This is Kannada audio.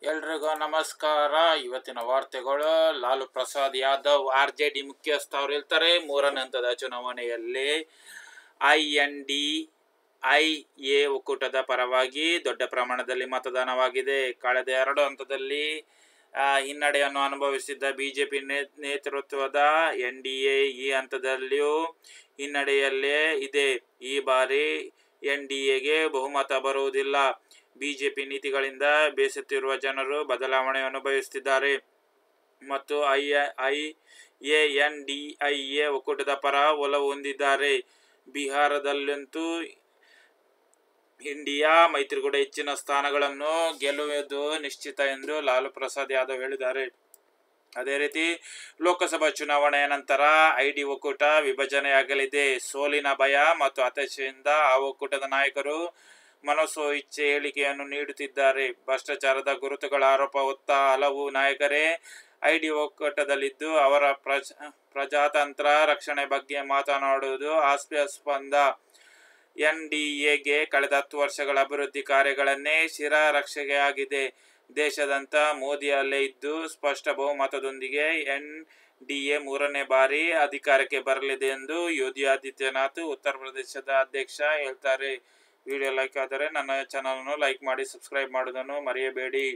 ಎಲ್ರಿಗೂ ನಮಸ್ಕಾರ. ಇವತ್ತಿನ ವಾರ್ತೆಗಳು. ಲಾಲು ಪ್ರಸಾದ್ ಯಾದವ್ RJD ಮುಖ್ಯಸ್ಥ ಅವರು ಹೇಳ್ತಾರೆ, ಮೂರನೇ ಹಂತದ ಚುನಾವಣೆಯಲ್ಲಿ INDIA ಒಕ್ಕೂಟದ ಪರವಾಗಿ ದೊಡ್ಡ ಪ್ರಮಾಣದಲ್ಲಿ ಮತದಾನವಾಗಿದೆ. ಕಳೆದ 2 ಹಂತದಲ್ಲಿ ಹಿನ್ನಡೆಯನ್ನು ಅನುಭವಿಸಿದ್ದ ಬಿಜೆಪಿ ನೇತೃತ್ವದ NDA ಈ ಹಂತದಲ್ಲಿಯೂ ಹಿನ್ನಡೆಯಲ್ಲೇ ಇದೆ. ಈ ಬಾರಿ NDAಗೆ ಬಹುಮತ ಬರುವುದಿಲ್ಲ. ಬಿಜೆಪಿ ನೀತಿಗಳಿಂದ ಬೇಸತ್ತಿರುವ ಜನರು ಬದಲಾವಣೆಯನ್ನು ಬಯಸುತ್ತಿದ್ದಾರೆ ಮತ್ತು ANDIA ಒಕ್ಕೂಟದ ಪರ ಒಲವು ಹೊಂದಿದ್ದಾರೆ. ಬಿಹಾರದಲ್ಲಂತೂ ಇಂಡಿಯಾ ಮೈತ್ರಿಕೂಟ ಹೆಚ್ಚಿನ ಸ್ಥಾನಗಳನ್ನು ಗೆಲ್ಲುವುದು ನಿಶ್ಚಿತ ಎಂದು ಲಾಲು ಪ್ರಸಾದ್ ಯಾದವ್ ಹೇಳಿದ್ದಾರೆ. ಅದೇ ರೀತಿ ಲೋಕಸಭಾ ಚುನಾವಣೆಯ ನಂತರ ID ಒಕ್ಕೂಟ ವಿಭಜನೆಯಾಗಲಿದೆ. ಸೋಲಿನ ಭಯ ಮತ್ತು ಹತಾಶೆಯಿಂದ ಆ ಒಕ್ಕೂಟದ ನಾಯಕರು ಮನಸೋ ಇಚ್ಛೆ ಹೇಳಿಕೆಯನ್ನು ನೀಡುತ್ತಿದ್ದಾರೆ. ಭ್ರಷ್ಟಾಚಾರದ ಗುರುತುಗಳ ಆರೋಪ ಹೊತ್ತ ಹಲವು ನಾಯಕರೇ ID ಒಕ್ಕೂಟದಲ್ಲಿದ್ದು ಅವರ ಪ್ರಜಾತಂತ್ರ ರಕ್ಷಣೆ ಬಗ್ಗೆ ಮಾತನಾಡುವುದು ಹಾಸ್ಯಾಸ್ಪದ. NDAಗೆ ಕಳೆದ 10 ವರ್ಷಗಳ ಅಭಿವೃದ್ಧಿ ಕಾರ್ಯಗಳನ್ನೇ ಶಿರರಕ್ಷೆಯಾಗಿದೆ. ದೇಶಾದ್ಯಂತ ಮೋದಿ ಅಲೆ ಇದ್ದು ಸ್ಪಷ್ಟ ಬಹುಮತದೊಂದಿಗೆ NDA ಮೂರನೇ ಬಾರಿ ಅಧಿಕಾರಕ್ಕೆ ಬರಲಿದೆ ಎಂದು ಯೋಗಿ ಆದಿತ್ಯನಾಥ್ ಉತ್ತರ ಪ್ರದೇಶದ ಅಧ್ಯಕ್ಷ ಹೇಳ್ತಾರೆ. ವಿಡಿಯೋ ಲೈಕ್ ಆದರೆ ನನ್ನ ಚಾನಲ್ ಅನ್ನು ಲೈಕ್ ಮಾಡಿ, ಸಬ್ಸ್ಕ್ರೈಬ್ ಮಾಡುವುದನ್ನು ಮರೆಯಬೇಡಿ.